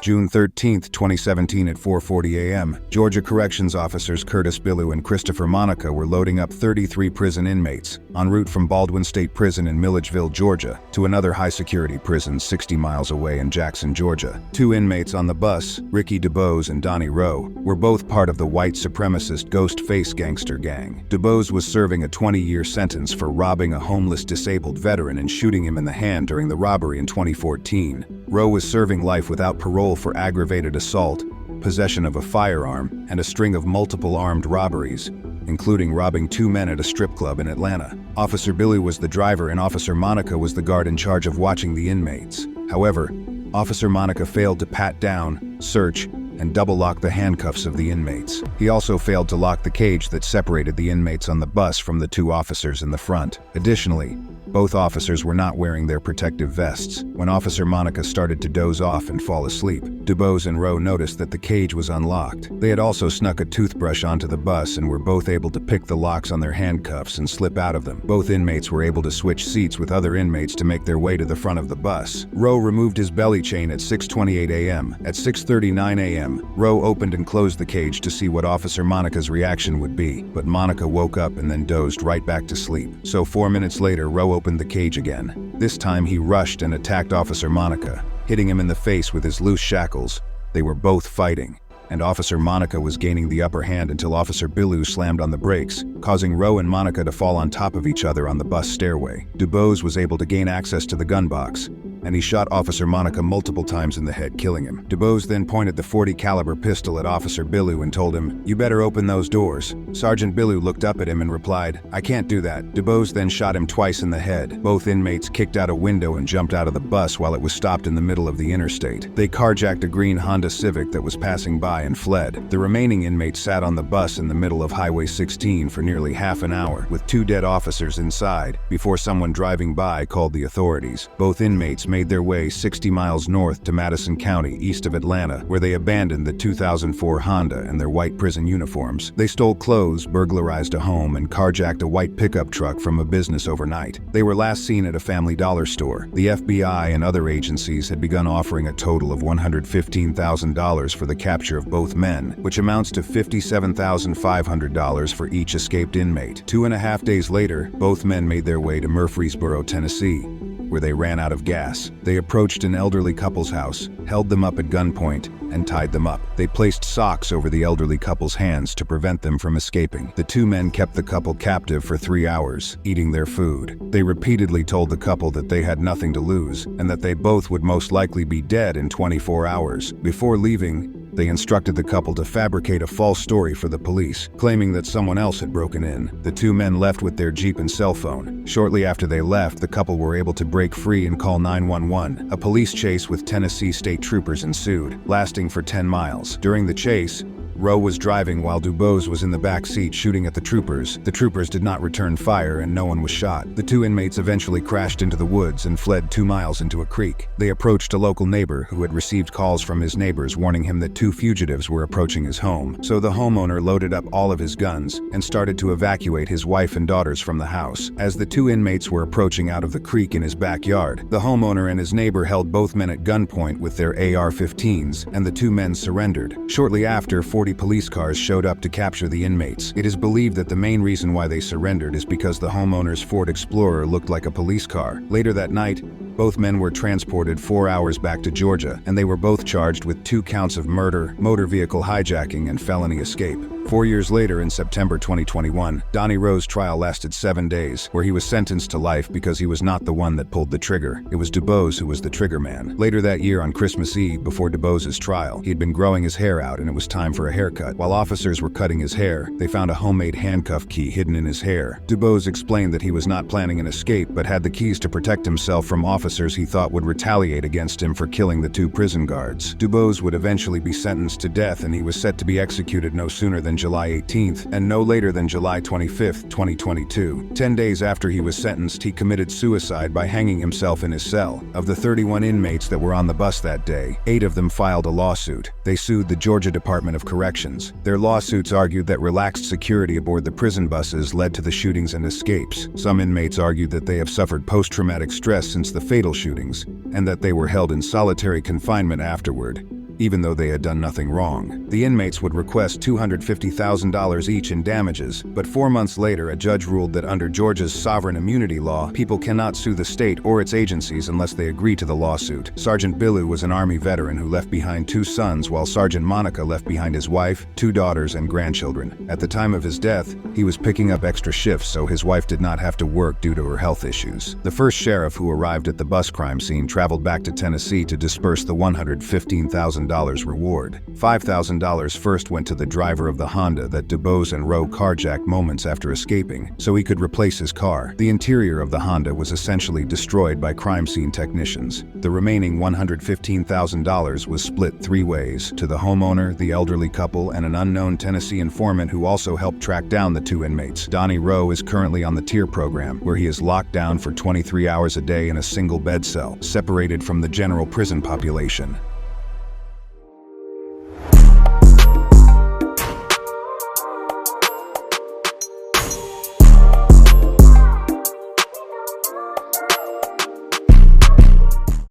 June 13, 2017 at 4:40 a.m., Georgia Corrections Officers Curtis Billu and Christopher Monica were loading up 33 prison inmates en route from Baldwin State Prison in Milledgeville, Georgia, to another high-security prison 60 miles away in Jackson, Georgia. Two inmates on the bus, Ricky Dubose and Donnie Rowe, were both part of the white supremacist Ghostface gangster gang. Dubose was serving a 20-year sentence for robbing a homeless disabled veteran and shooting him in the hand during the robbery in 2014. Rowe was serving life without parole for aggravated assault, possession of a firearm, and a string of multiple armed robberies, including robbing two men at a strip club in Atlanta. Officer Billy was the driver and Officer Monica was the guard in charge of watching the inmates. However, Officer Monica failed to pat down, search, and double-lock the handcuffs of the inmates. He also failed to lock the cage that separated the inmates on the bus from the two officers in the front. Additionally, both officers were not wearing their protective vests. When Officer Monica started to doze off and fall asleep, Dubose and Rowe noticed that the cage was unlocked. They had also snuck a toothbrush onto the bus and were both able to pick the locks on their handcuffs and slip out of them. Both inmates were able to switch seats with other inmates to make their way to the front of the bus. Rowe removed his belly chain at 6:28 a.m. At 6:39 a.m., Rowe opened and closed the cage to see what Officer Monica's reaction would be, but Monica woke up and then dozed right back to sleep. So 4 minutes later, Rowe opened the cage again. This time he rushed and attacked Officer Monica, hitting him in the face with his loose shackles. They were both fighting, and Officer Monica was gaining the upper hand until Officer Billu slammed on the brakes, causing Rowe and Monica to fall on top of each other on the bus stairway. Dubose was able to gain access to the gun box, and he shot Officer Monica multiple times in the head, killing him. Dubose then pointed the .40 caliber pistol at Officer Billu and told him, "You better open those doors." Sergeant Billu looked up at him and replied, "I can't do that." Dubose then shot him twice in the head. Both inmates kicked out a window and jumped out of the bus while it was stopped in the middle of the interstate. They carjacked a green Honda Civic that was passing by and fled. The remaining inmates sat on the bus in the middle of Highway 16 for nearly half an hour, with two dead officers inside, before someone driving by called the authorities. Both inmates made their way 60 miles north to Madison County, east of Atlanta, where they abandoned the 2004 Honda and their white prison uniforms. They stole clothes, burglarized a home, and carjacked a white pickup truck from a business overnight. They were last seen at a Family Dollar store. The FBI and other agencies had begun offering a total of $115,000 for the capture of both men, which amounts to $57,500 for each escaped inmate. 2.5 days later, both men made their way to Murfreesboro, Tennessee, where they ran out of gas. They approached an elderly couple's house, held them up at gunpoint, and tied them up. They placed socks over the elderly couple's hands to prevent them from escaping. The two men kept the couple captive for 3 hours, eating their food. They repeatedly told the couple that they had nothing to lose, and that they both would most likely be dead in 24 hours. Before leaving, they instructed the couple to fabricate a false story for the police, claiming that someone else had broken in. The two men left with their Jeep and cell phone. Shortly after they left, the couple were able to break free and call 911. A police chase with Tennessee state troopers ensued, lasting for 10 miles. During the chase, Rowe was driving while Dubose was in the back seat shooting at the troopers. The troopers did not return fire and no one was shot. The two inmates eventually crashed into the woods and fled 2 miles into a creek. They approached a local neighbor who had received calls from his neighbors warning him that 2 fugitives were approaching his home. So the homeowner loaded up all of his guns and started to evacuate his wife and daughters from the house. As the 2 inmates were approaching out of the creek in his backyard, the homeowner and his neighbor held both men at gunpoint with their AR-15s, and the 2 men surrendered. Shortly after, 40 police cars showed up to capture the inmates. It is believed that the main reason why they surrendered is because the homeowner's Ford Explorer looked like a police car. Later that night, both men were transported 4 hours back to Georgia, and they were both charged with 2 counts of murder, motor vehicle hijacking, and felony escape. 4 years later, in September 2021, Donnie Rowe's trial lasted 7 days, where he was sentenced to life because he was not the one that pulled the trigger. It was Dubose who was the trigger man. Later that year, on Christmas Eve, before Dubose's trial, he had been growing his hair out and it was time for a haircut. While officers were cutting his hair, they found a homemade handcuff key hidden in his hair. Dubose explained that he was not planning an escape, but had the keys to protect himself from officers he thought would retaliate against him for killing the 2 prison guards. Dubose would eventually be sentenced to death, and he was set to be executed no sooner than July 18th and no later than July 25th, 2022. 10 days after he was sentenced, he committed suicide by hanging himself in his cell. Of the 31 inmates that were on the bus that day, 8 of them filed a lawsuit. They sued the Georgia Department of Corrections. Their lawsuits argued that relaxed security aboard the prison buses led to the shootings and escapes. Some inmates argued that they have suffered post-traumatic stress since the fatal shootings, and that they were held in solitary confinement afterward. even though they had done nothing wrong. The inmates would request $250,000 each in damages, but 4 months later a judge ruled that under Georgia's sovereign immunity law, people cannot sue the state or its agencies unless they agree to the lawsuit. Sergeant Billu was an Army veteran who left behind 2 sons, while Sergeant Monica left behind his wife, 2 daughters, and grandchildren. At the time of his death, he was picking up extra shifts so his wife did not have to work due to her health issues. The first sheriff who arrived at the bus crime scene traveled back to Tennessee to disperse the $115,000 reward. $5,000 first went to the driver of the Honda that dubose and Rowe carjacked moments after escaping, so he could replace his car. The interior of the Honda was essentially destroyed by crime scene technicians. The remaining $115,000 was split 3 ways, to the homeowner, the elderly couple, and an unknown Tennessee informant who also helped track down the 2 inmates. Donnie Rowe is currently on the tier program, where he is locked down for 23 hours a day in a single bed cell, separated from the general prison population.